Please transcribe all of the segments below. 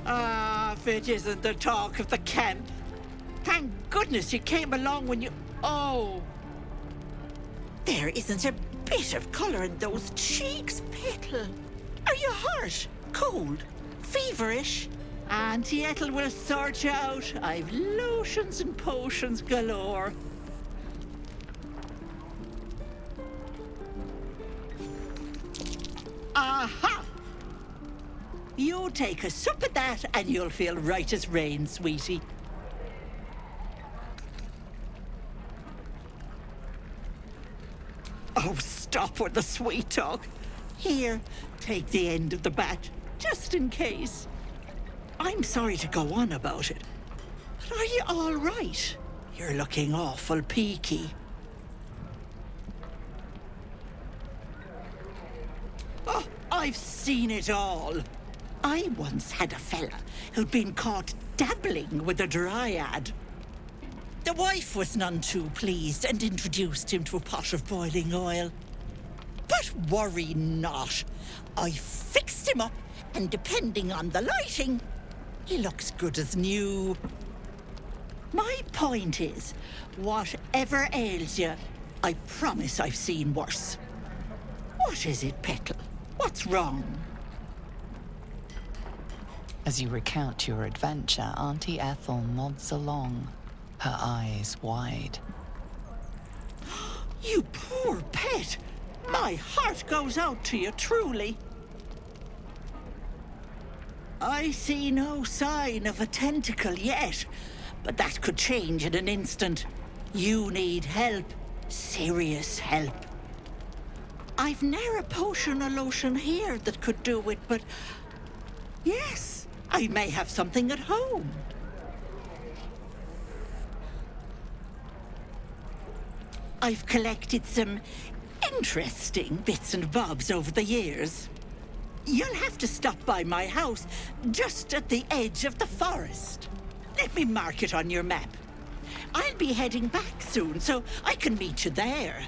Ah, if it isn't the talk of the camp. Thank goodness you came along when you... Oh. There isn't a bit of colour in those cheeks, Petal. Are you hurt? Cold? Feverish? Auntie Ethel will sort you out. I've lotions and potions galore. Aha! You take a sup of that and you'll feel right as rain, sweetie. Oh, stop with the sweet talk. Here, take the end of the bat, just in case. I'm sorry to go on about it, but are you all right? You're looking awful peaky. Oh, I've seen it all. I once had a fella who'd been caught dabbling with a dryad. The wife was none too pleased and introduced him to a pot of boiling oil. But worry not. I fixed him up, and depending on the lighting, he looks good as new. My point is, whatever ails you, I promise I've seen worse. What is it, Petal? What's wrong? As you recount your adventure, Auntie Ethel nods along, her eyes wide. You poor pet! My heart goes out to you, truly. I see no sign of a tentacle yet, but that could change in an instant. You need help. Serious help. I've ne'er a potion or lotion here that could do it, but... yes, I may have something at home. I've collected some interesting bits and bobs over the years. You'll have to stop by my house, just at the edge of the forest. Let me mark it on your map. I'll be heading back soon, so I can meet you there.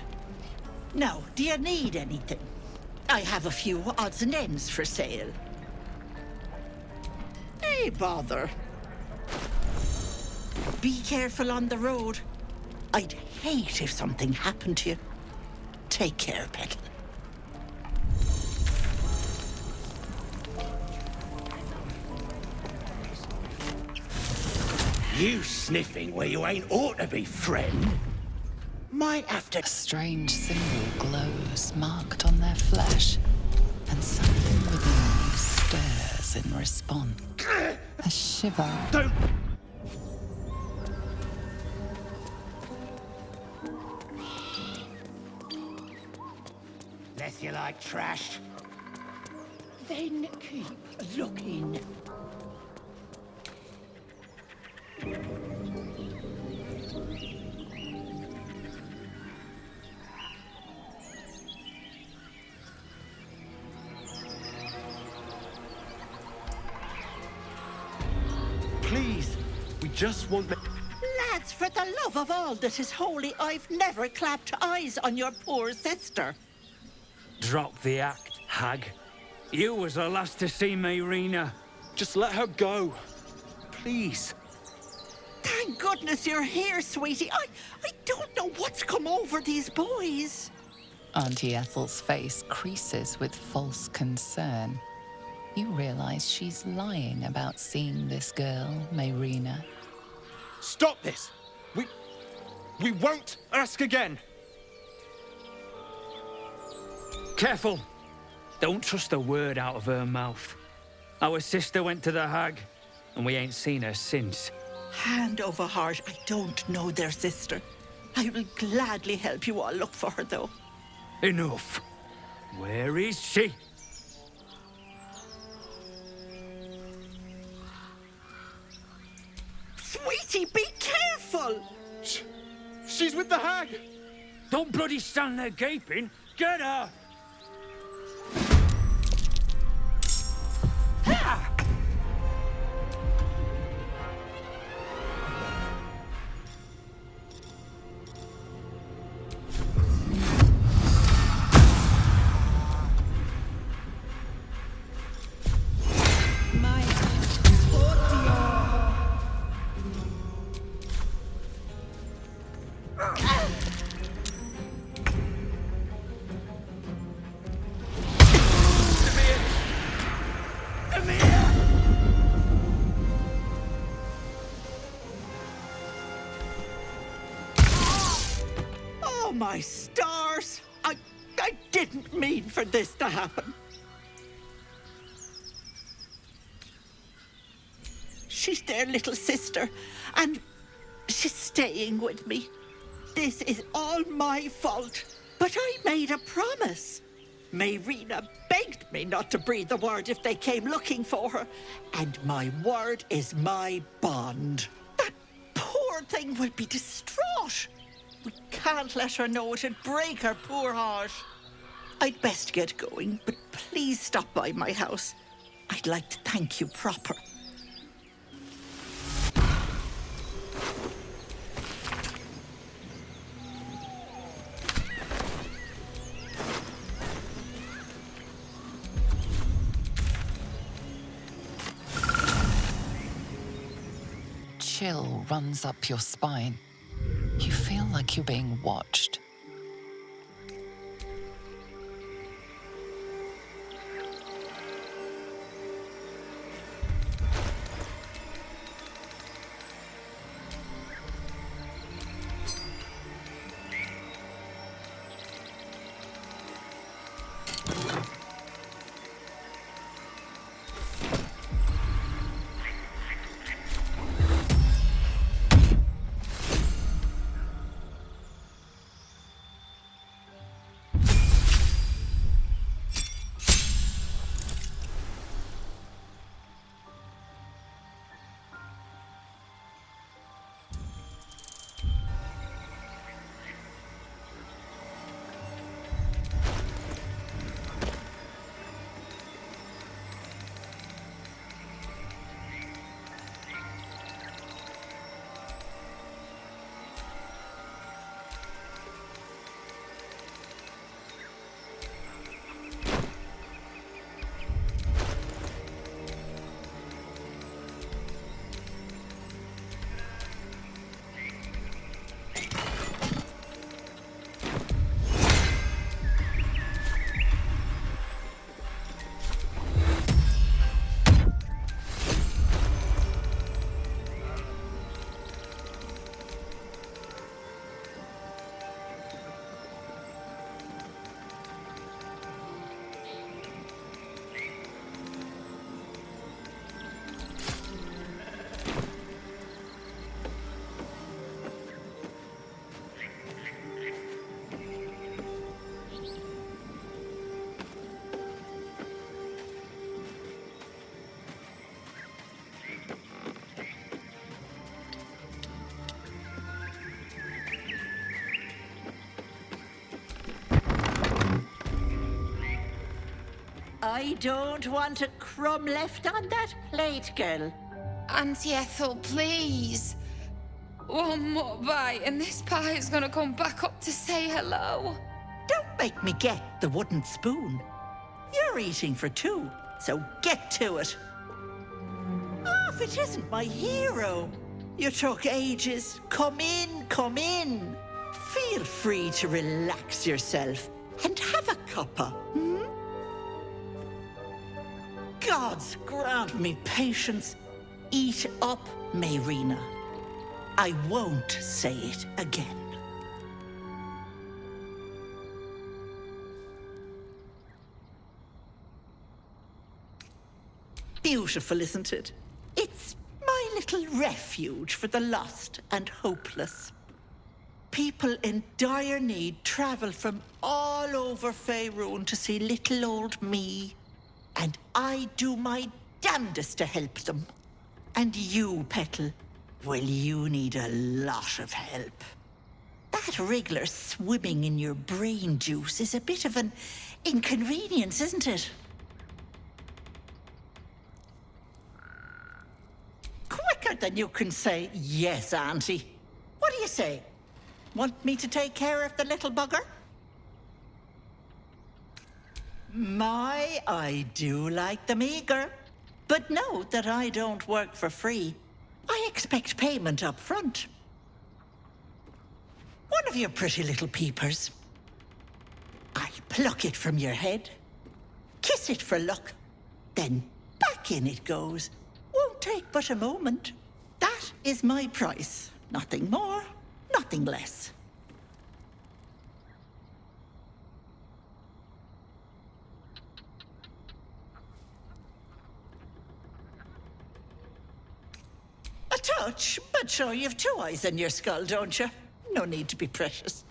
Now, do you need anything? I have a few odds and ends for sale. Hey, bother. Be careful on the road. I'd hate if something happened to you. Take care, Petal. You sniffing where you ain't ought to be, friend. Might have to... A strange symbol glows, marked on their flesh, and something within you stirs in response. A shiver. Don't... Unless you like trash. Then keep looking. Please, we just want... Lads, for the love of all that is holy, I've never clapped eyes on your poor sister. Drop the act, hag. You was the last to see me, Rena. Just let her go. Please. Thank goodness you're here, sweetie. I don't know what's come over these boys. Auntie Ethel's face creases with false concern. You realize she's lying about seeing this girl, Mayrina. Stop this! We won't ask again! Careful! Don't trust a word out of her mouth. Our sister went to the hag, and we ain't seen her since. Hand over heart, I don't know their sister. I will gladly help you all look for her, though. Enough. Where is she? Sweetie, be careful! She's with the hag! Don't bloody stand there gaping. Get her! my stars! I didn't mean for this to happen. She's their little sister, and she's staying with me. This is all my fault, but I made a promise. Mayrina begged me not to breathe a word if they came looking for her, and my word is my bond. That poor thing will be distraught. We can't let her know, it'd break her poor heart. I'd best get going, but please stop by my house. I'd like to thank you proper. Chill runs up your spine. You feel like you're being watched. I don't want a crumb left on that plate, girl. Auntie Ethel, please. One more bite and this pie is gonna come back up to say hello. Don't make me get the wooden spoon. You're eating for two, so get to it. Oh, if it isn't my hero. You took ages. Come in, come in. Feel free to relax yourself and have a cuppa, hmm? Gods grant me patience. Eat up, Mayrina. I won't say it again. Beautiful, isn't it? It's my little refuge for the lost and hopeless. People in dire need travel from all over Faerun to see little old me. And I do my damnedest to help them. And you, Petal, well, you need a lot of help. That wriggler swimming in your brain juice is a bit of an inconvenience, isn't it? Quicker than you can say yes, Auntie. What do you say? Want me to take care of the little bugger? I do like them eager. But note that I don't work for free. I expect payment up front. One of your pretty little peepers. I'll pluck it from your head, kiss it for luck, then back in it goes. Won't take but a moment. That is my price. Nothing more, nothing less. much, but sure, you've two eyes in your skull, don't you? No need to be precious.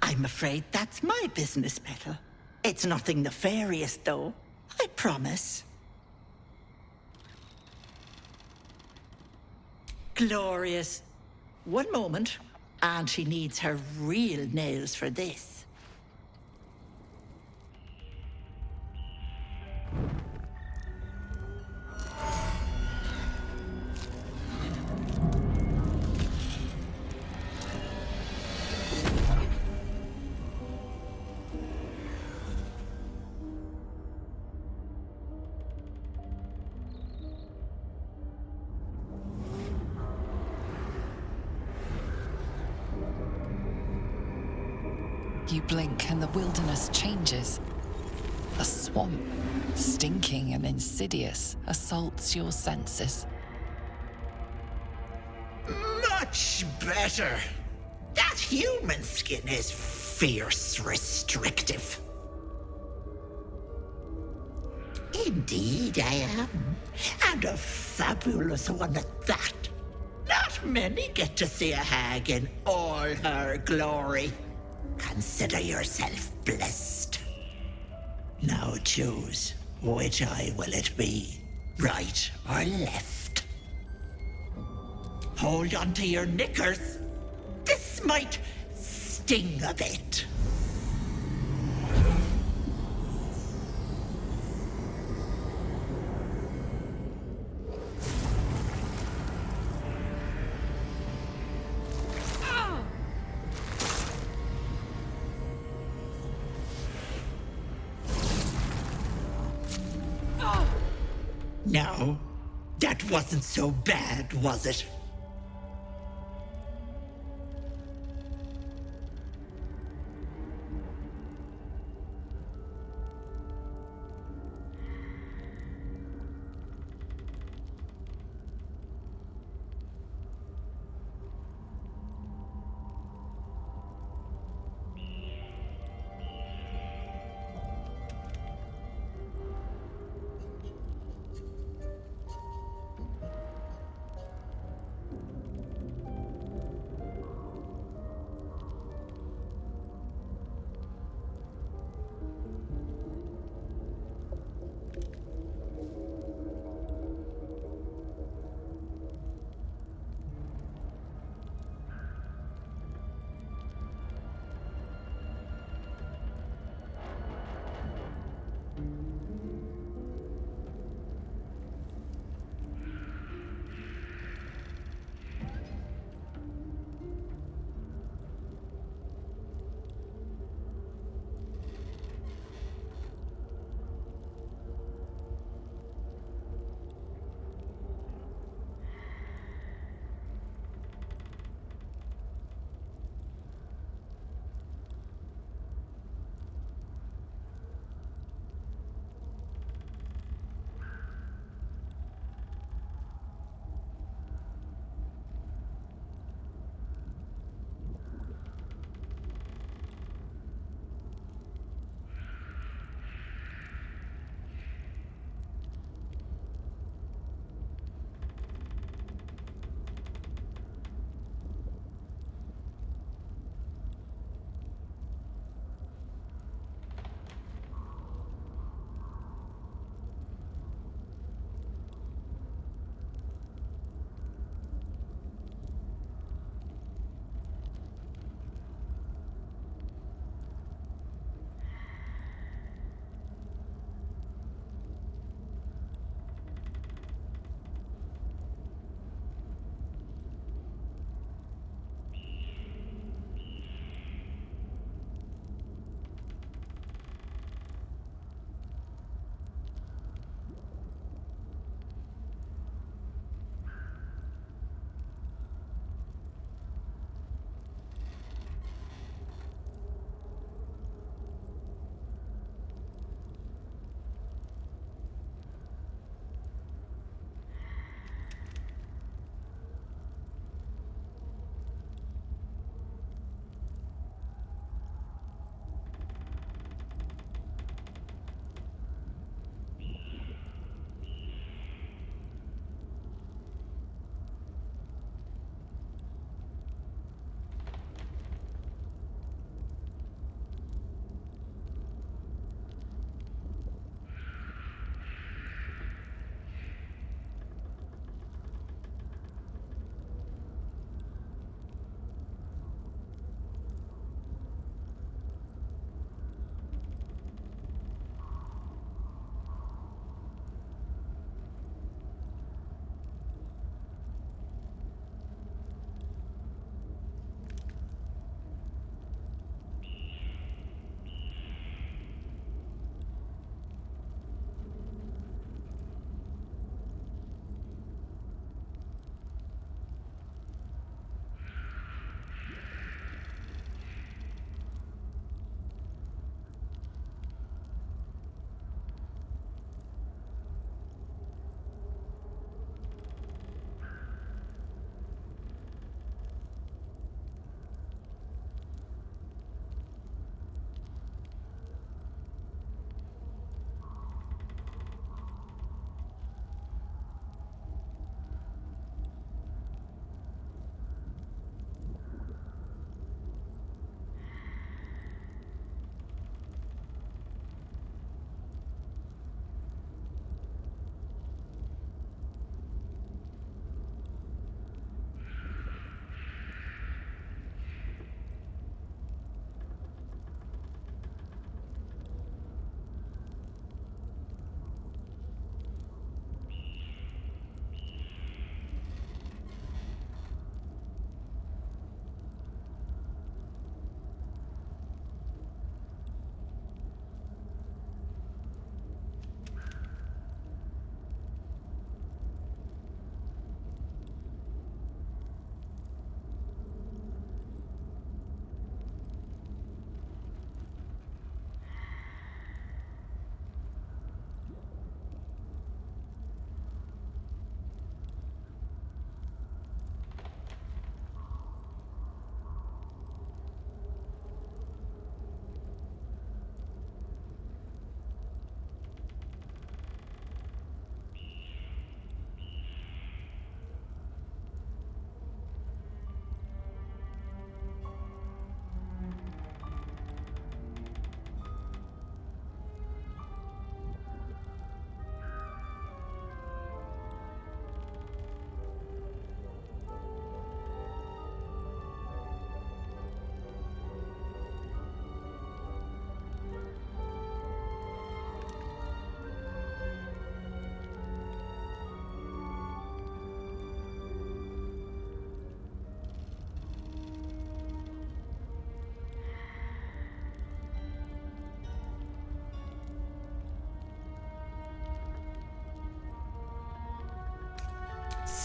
I'm afraid that's my business, Petal. It's nothing nefarious, though. I promise. Glorious. One moment. Auntie needs her real nails for this. You blink and the wilderness changes. A swamp, stinking and insidious, assaults your senses. Much better. That human skin is fierce restrictive. Indeed I am. And a fabulous one at that. Not many get to see a hag in all her glory. Consider yourself blessed. Now choose, which eye will it be? Right or left? Hold on to your knickers. This might sting a bit. No, that wasn't so bad, was it?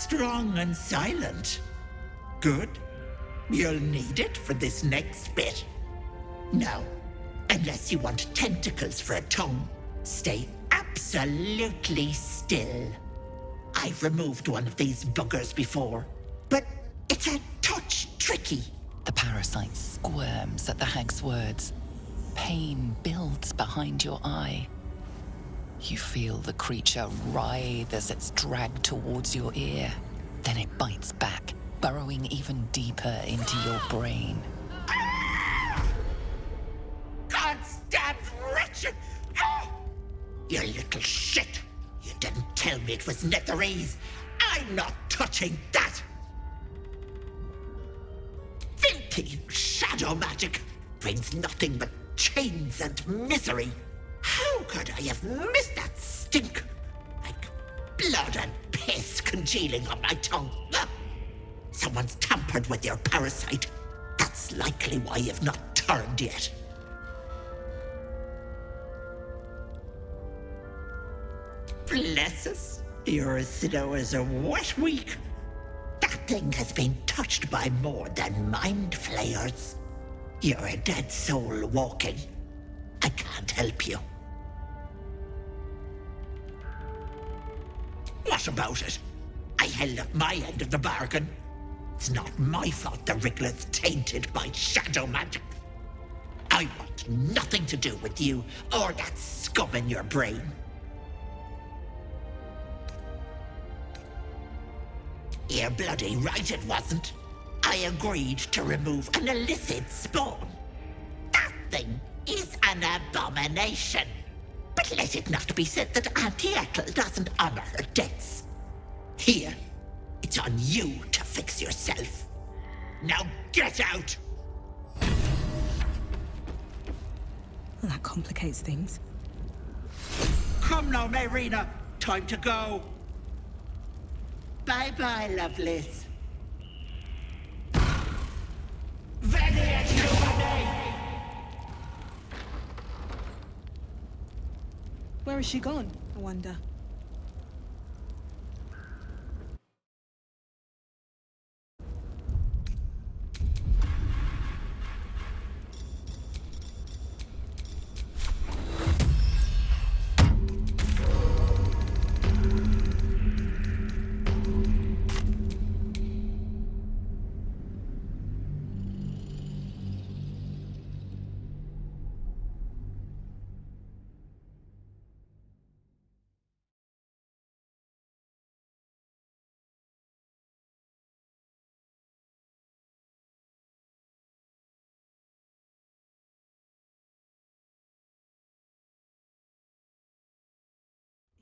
strong and silent. Good. You'll need it for this next bit. Now, unless you want tentacles for a tongue, stay absolutely still. I've removed one of these buggers before, but it's a touch tricky. The parasite squirms at the hag's words. Pain builds behind your eye. You feel the creature writhe as it's dragged towards your ear. Then it bites back, burrowing even deeper into your brain. Goddamn wretched! You little shit! You didn't tell me it was Netherese. I'm not touching that! Filthy shadow magic brings nothing but chains and misery. How could I have missed that stink? Like blood and piss congealing on my tongue. Someone's tampered with your parasite. That's likely why you've not turned yet. Bless us. You're as slow as a wet week. That thing has been touched by more than mind flayers. You're a dead soul walking. I can't help you. What about it? I held up my end of the bargain. It's not my fault the Wriggler's tainted by shadow magic. I want nothing to do with you or that scum in your brain. You're bloody right it wasn't. I agreed to remove an illicit spawn. That thing is an abomination. But let it not be said that Auntie Ethel doesn't honor her debts. Here, it's on you to fix yourself. Now get out! Well, that complicates things. Come now, Marina. Time to go. Bye-bye, Lovelace. Ready at you, Where has she gone, I wonder?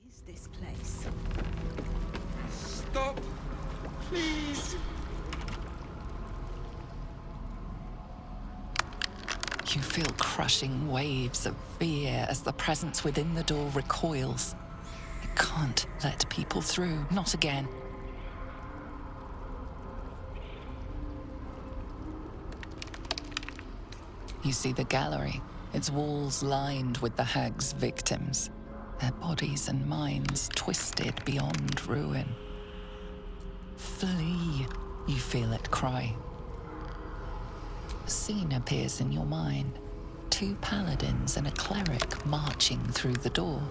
Is this place? Stop! Please! You feel crushing waves of fear as the presence within the door recoils. You can't let people through, not again. You see the gallery, its walls lined with the hag's victims, their bodies and minds twisted beyond ruin. Flee, you feel it cry. A scene appears in your mind. 2 paladins and a cleric marching through the door,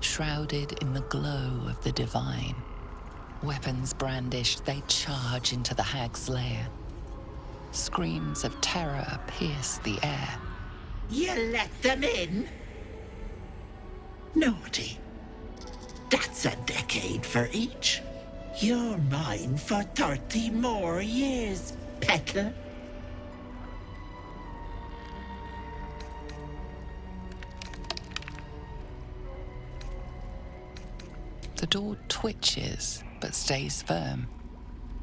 shrouded in the glow of the divine. Weapons brandished, they charge into the hag's lair. Screams of terror pierce the air. You let them in? Naughty. That's a decade for each. You're mine for 30 more years, Petal. The door twitches, but stays firm.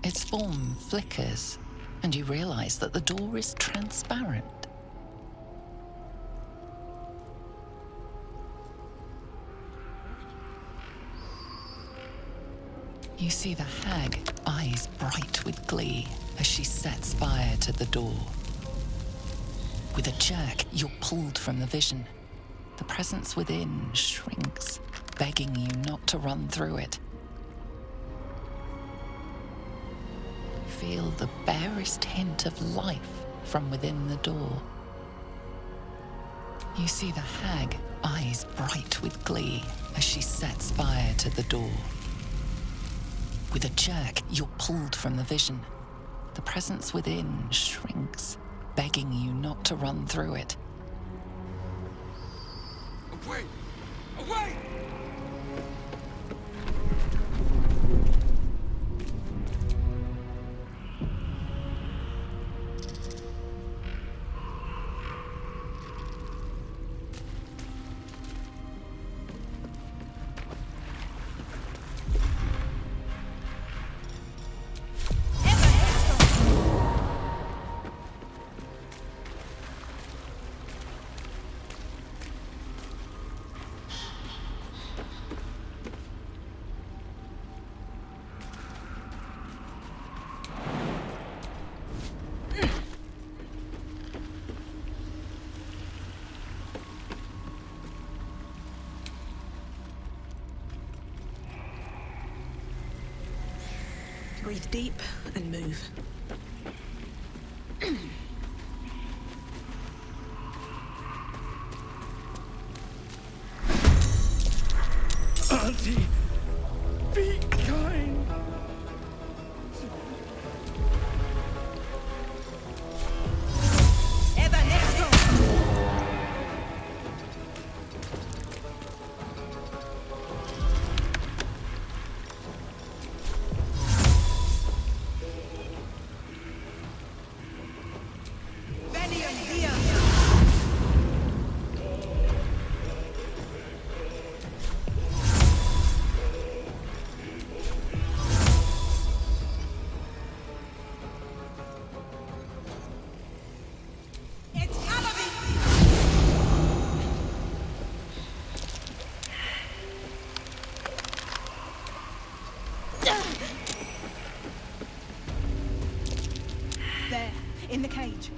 Its form flickers, and you realize that the door is transparent. You see the hag, eyes bright with glee, as she sets fire to the door. With a jerk, you're pulled from the vision. The presence within shrinks, begging you not to run through it. feel the barest hint of life from within the door. You see the hag, eyes bright with glee, as she sets fire to the door. With a jerk, you're pulled from the vision. The presence within shrinks, begging you not to run through it. Away! Away! Breathe deep and move. Auntie, be kind. There, in the cage.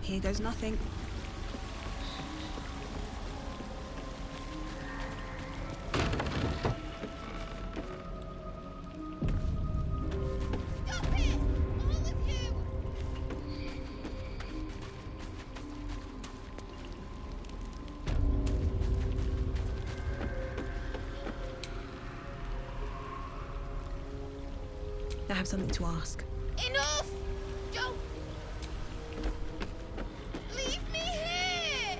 Here goes nothing. I have something to ask. Enough! Don't... Leave me here!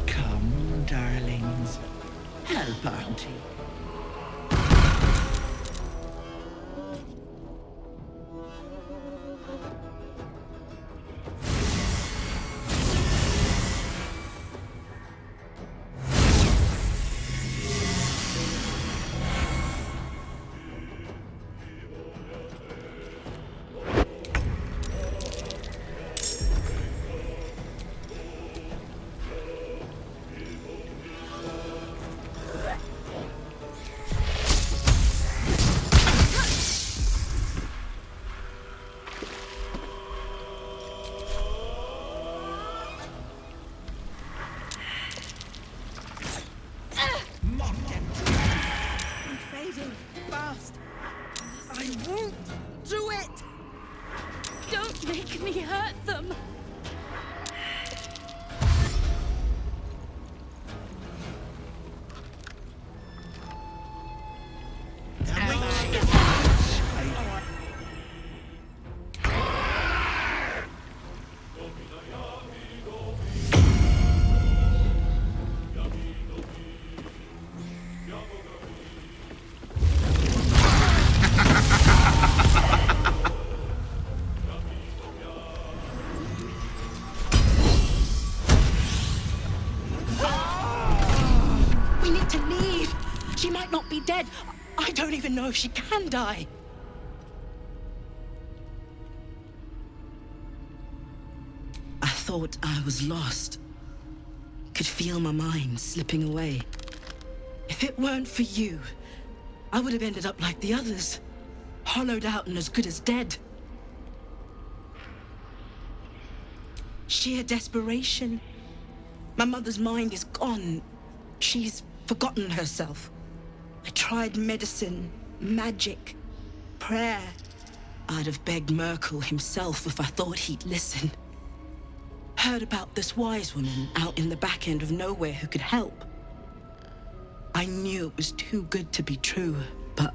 Come, darlings. Help, Auntie. I'm fading fast. I won't do it! Don't make me hurt them! know if she can die. I thought I was lost. Could feel my mind slipping away. If it weren't for you, I would have ended up like the others. Hollowed out and as good as dead. Sheer desperation. My mother's mind is gone. She's forgotten herself. I tried medicine, magic, prayer. I'd have begged Merkel himself if I thought he'd listen. Heard about this wise woman out in the back end of nowhere who could help. I knew it was too good to be true, but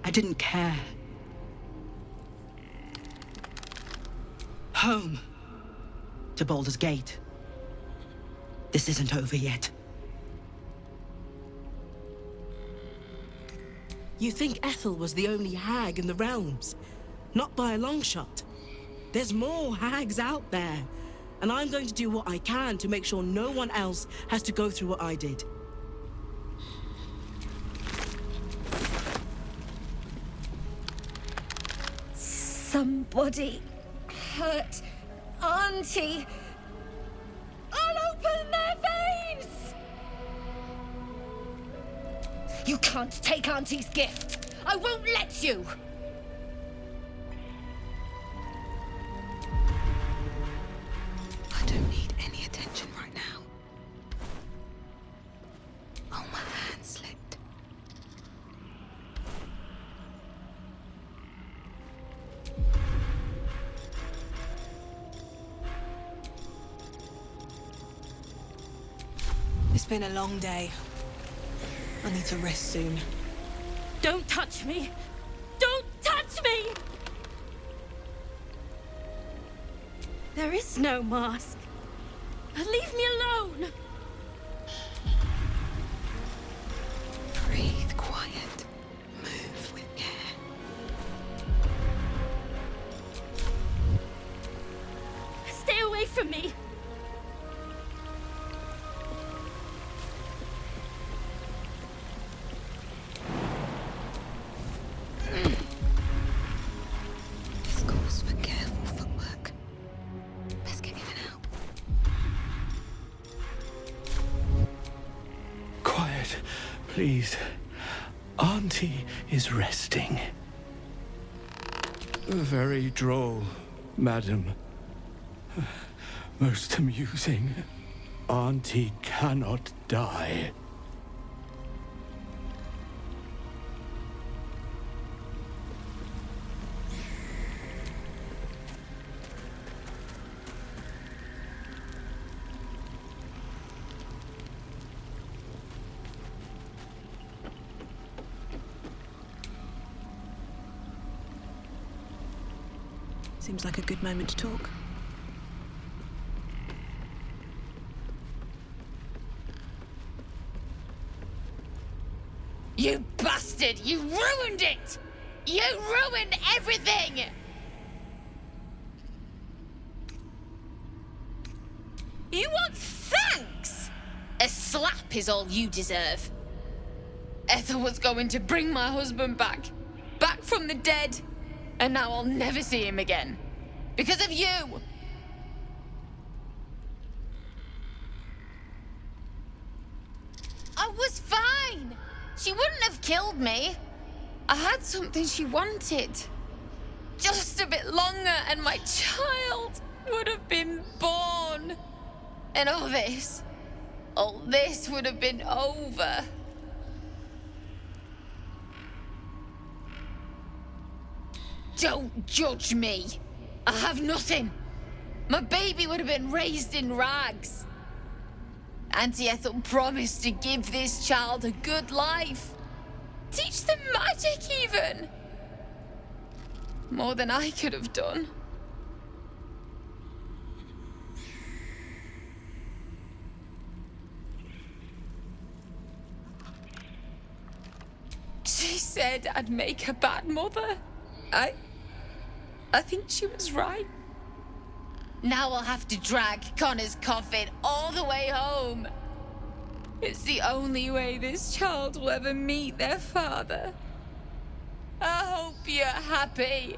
I didn't care. Home. To Baldur's Gate. This isn't over yet. You think Ethel was the only hag in the realms? Not by a long shot. There's more hags out there, and I'm going to do what I can to make sure no one else has to go through what I did. Somebody hurt Auntie. I'll open their veins! You can't take Auntie's gift. I won't let you. I don't need any attention right now. Oh, my hand slipped. It's been a long day. I need to rest soon. Don't touch me! Don't touch me! There is no mask. Leave me alone! Breathe quiet. Move with care. Stay away from me! This calls for careful footwork. Best get in and out. Quiet, please. Auntie is resting. Very droll, madam. Most amusing. Auntie cannot die. Seems like a good moment to talk. You bastard! You ruined it! You ruined everything! You want thanks? A slap is all you deserve. Ethel was going to bring my husband back from the dead, and now I'll never see him again. Because of you! I was fine! She wouldn't have killed me. I had something she wanted. Just a bit longer and my child would have been born. And all this would have been over. Don't judge me. I have nothing. My baby would have been raised in rags. Auntie Ethel promised to give this child a good life. Teach them magic, even. More than I could have done. She said I'd make a bad mother. I think she was right. Now I'll have to drag Connor's coffin all the way home. It's the only way this child will ever meet their father. I hope you're happy.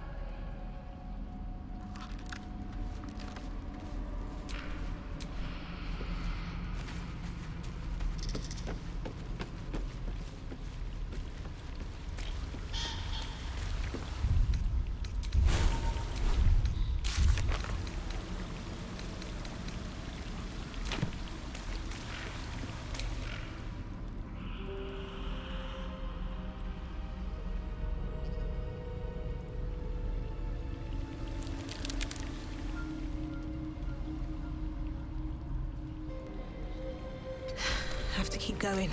Have to keep going.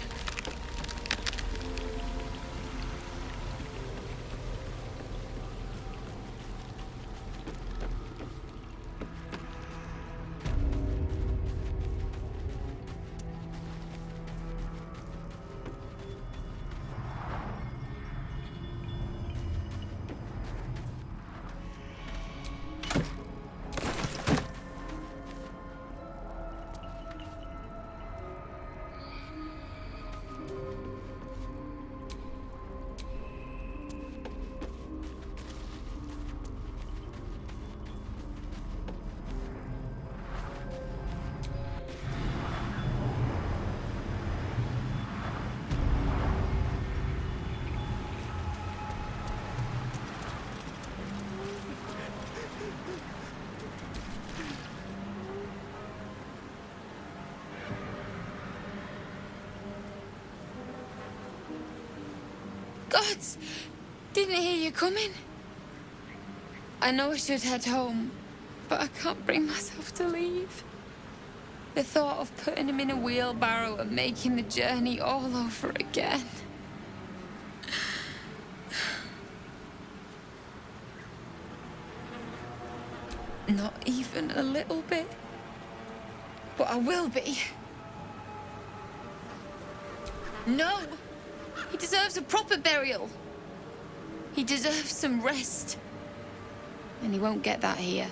Gods! Didn't hear you coming. I know I should head home, but I can't bring myself to leave. The thought of putting him in a wheelbarrow and making the journey all over again. Not even a little bit. But I will be. No! He deserves a proper burial. He deserves some rest. And he won't get that here.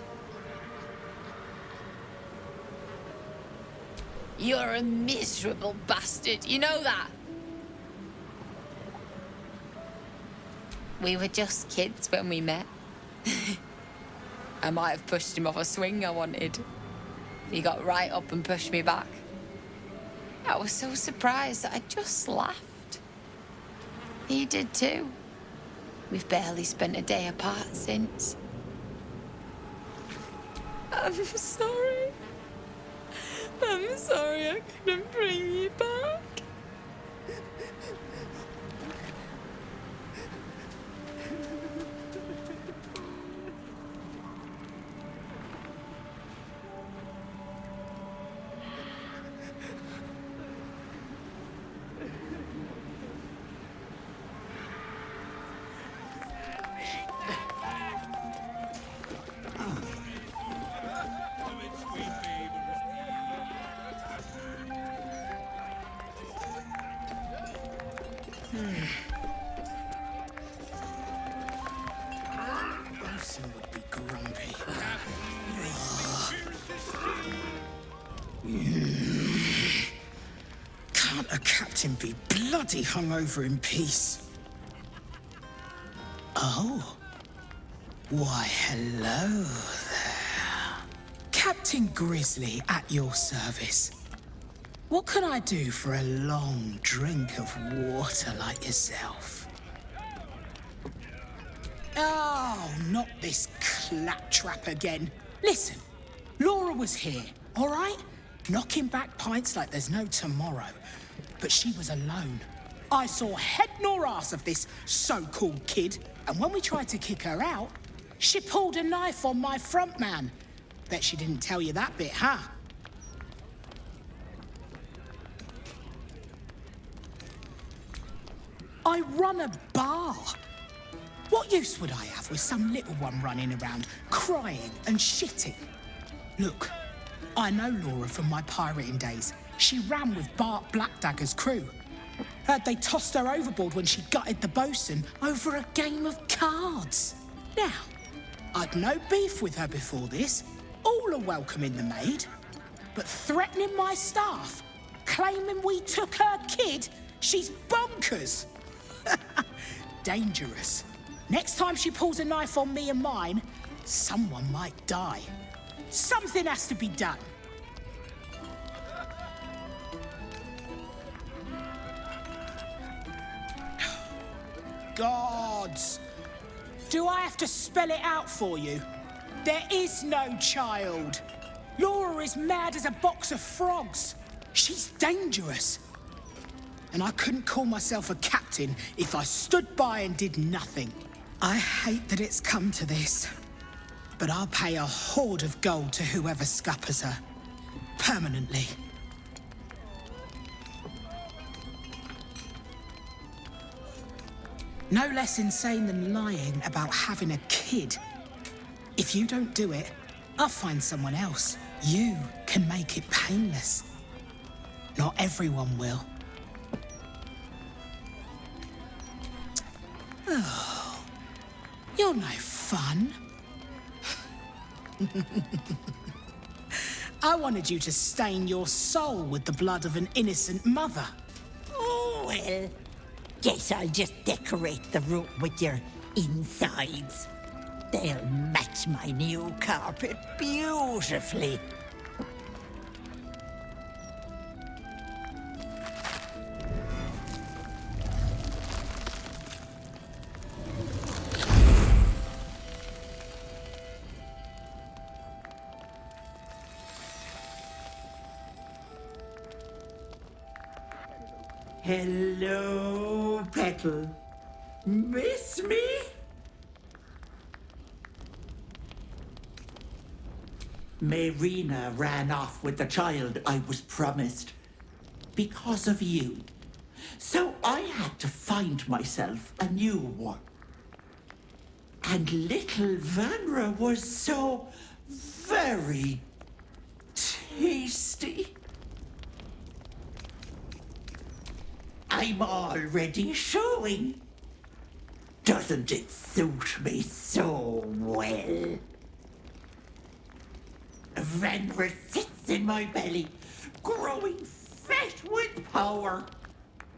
You're a miserable bastard, you know that? We were just kids when we met. I might have pushed him off a swing I wanted. He got right up and pushed me back. I was so surprised that I just laughed. He did too. We've barely spent a day apart since. I'm sorry. I'm sorry I couldn't bring you back. Would be grumpy. Can't a captain be bloody hungover in peace? Oh. Why, hello there. Captain Grizzly at your service. What can I do for a long drink of water like yourself? Oh, not this claptrap again. Listen, Laura was here, all right? Knocking back pints like there's no tomorrow. But she was alone. I saw head nor ass of this so-called kid, and when we tried to kick her out, she pulled a knife on my front man. Bet she didn't tell you that bit, huh? I run a bar. What use would I have with some little one running around, crying and shitting? Look, I know Laura from my pirating days. She ran with Bart Blackdagger's crew. Heard they tossed her overboard when she gutted the bosun over a game of cards. Now, I'd no beef with her before this. All are welcome in the maid. But threatening my staff? claiming we took her kid? She's bonkers. Dangerous. Next time she pulls a knife on me and mine, someone might die. Something has to be done. Gods. Do I have to spell it out for you? There is no child. Laura is mad as a box of frogs. She's dangerous. And I couldn't call myself a captain if I stood by and did nothing. I hate that it's come to this, but I'll pay a hoard of gold to whoever scuppers her. Permanently. No less insane than lying about having a kid. If you don't do it, I'll find someone else. You can make it painless. Not everyone will. Oh, you're no fun. I wanted you to stain your soul with the blood of an innocent mother. Oh, well, guess I'll just decorate the room with your insides. They'll match my new carpet beautifully. Hello, Petal. Miss me? Marina ran off with the child I was promised because of you. So I had to find myself a new one. And little Vanra was so very tasty. I'm already showing. Doesn't it suit me so well? Vanra sits in my belly, growing fat with power.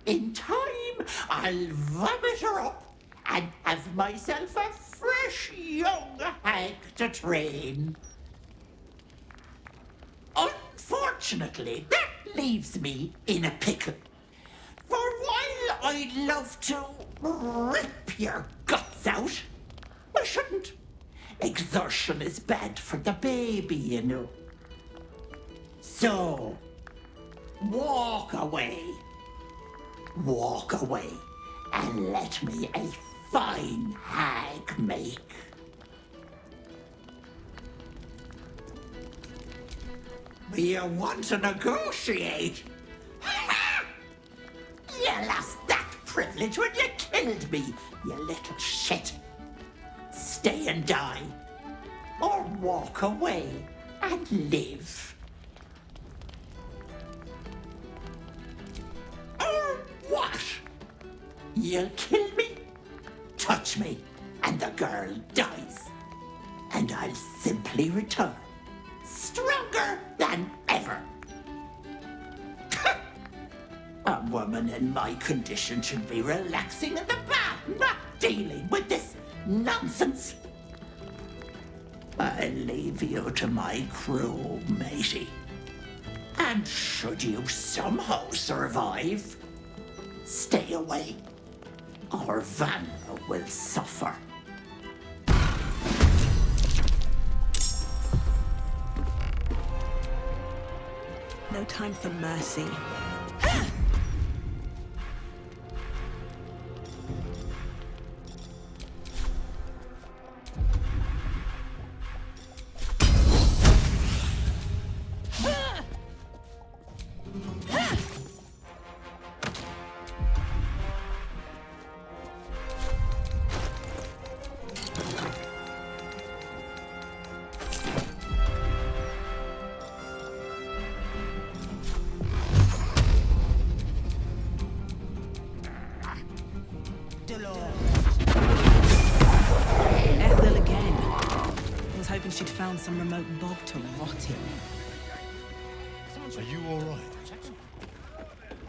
In time, I'll vomit her up and have myself a fresh young hag to train. Unfortunately, that leaves me in a pickle. For while I'd love to rip your guts out, I shouldn't. Exertion is bad for the baby, you know. So, walk away. Walk away and let me a fine hag make. You want to negotiate? You lost that privilege when you killed me, you little shit. Stay and die, or walk away and live. Or what? You'll kill me, touch me, and the girl dies. And I'll simply return, stronger than ever. A woman in my condition should be relaxing in the bath, not dealing with this nonsense. I'll leave you to my crew, matey. And should you somehow survive, stay away, or Vanra will suffer. No time for mercy. Ethel again. I was hoping she'd found some remote bog to rot in. Are you all right?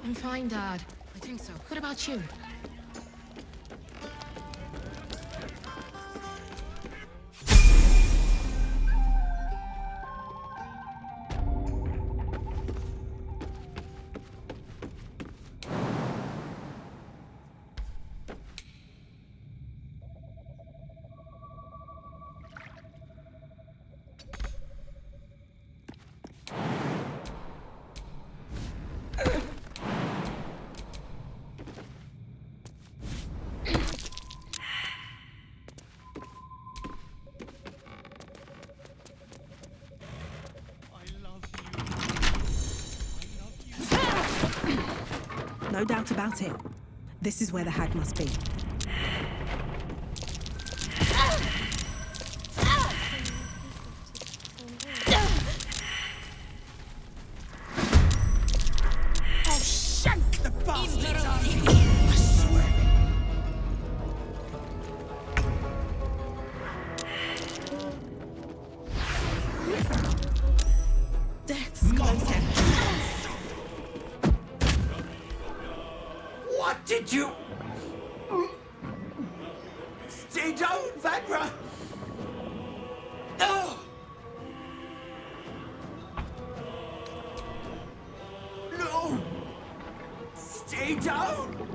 I'm fine, Dad. I think so. What about you? No doubt about it. This is where the hag must be. I'll shank the bastards out of here, I swear. Death's closer. What did you... Stay down, Vadra! No! No! Stay down!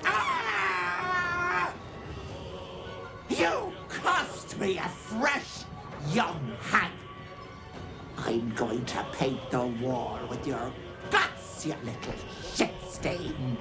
Ah! You cost me a fresh young hag! I'm going to paint the wall with your guts, you little shit stain.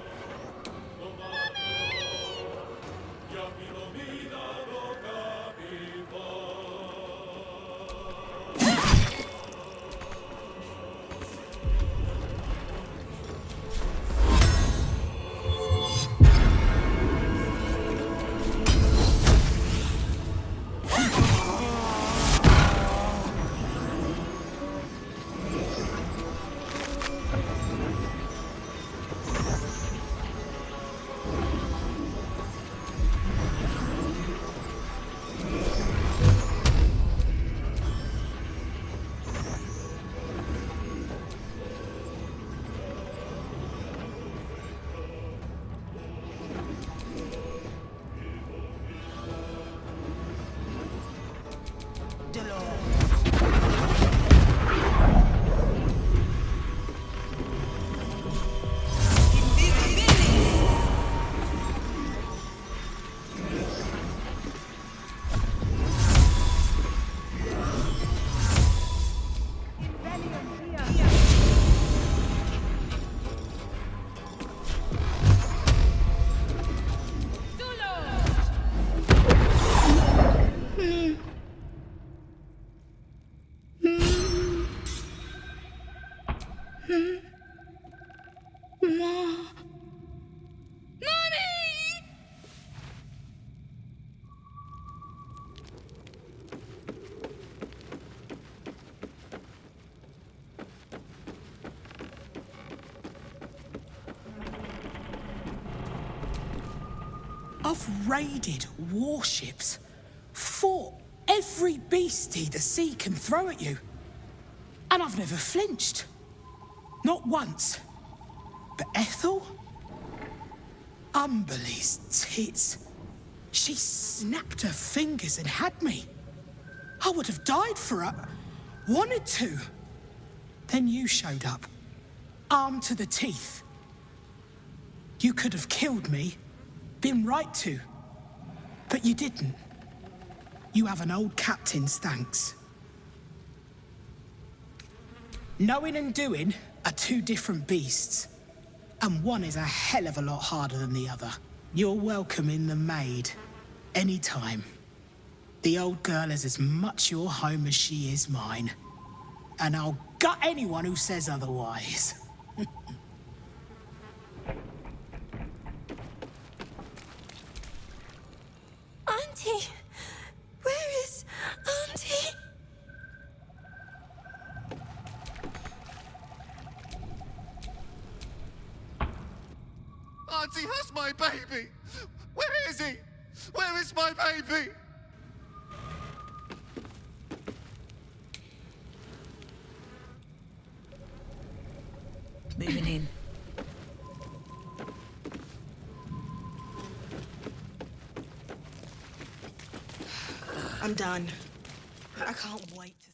I've raided warships, fought every beastie the sea can throw at you. And I've never flinched. Not once. But Ethel? Umberly's tits. She snapped her fingers and had me. I would have died for her. Wanted to. Then you showed up. Armed to the teeth. You could have killed me. Been right to. But you didn't. You have an old captain's thanks. Knowing and doing are two different beasts. And one is a hell of a lot harder than the other. You're welcome in the Maid. Anytime. The old girl is as much your home as she is mine. And I'll gut anyone who says otherwise. Auntie! Where is Auntie? Auntie has my baby! Where is he? Where is my baby? Moving in. I'm done. I can't wait.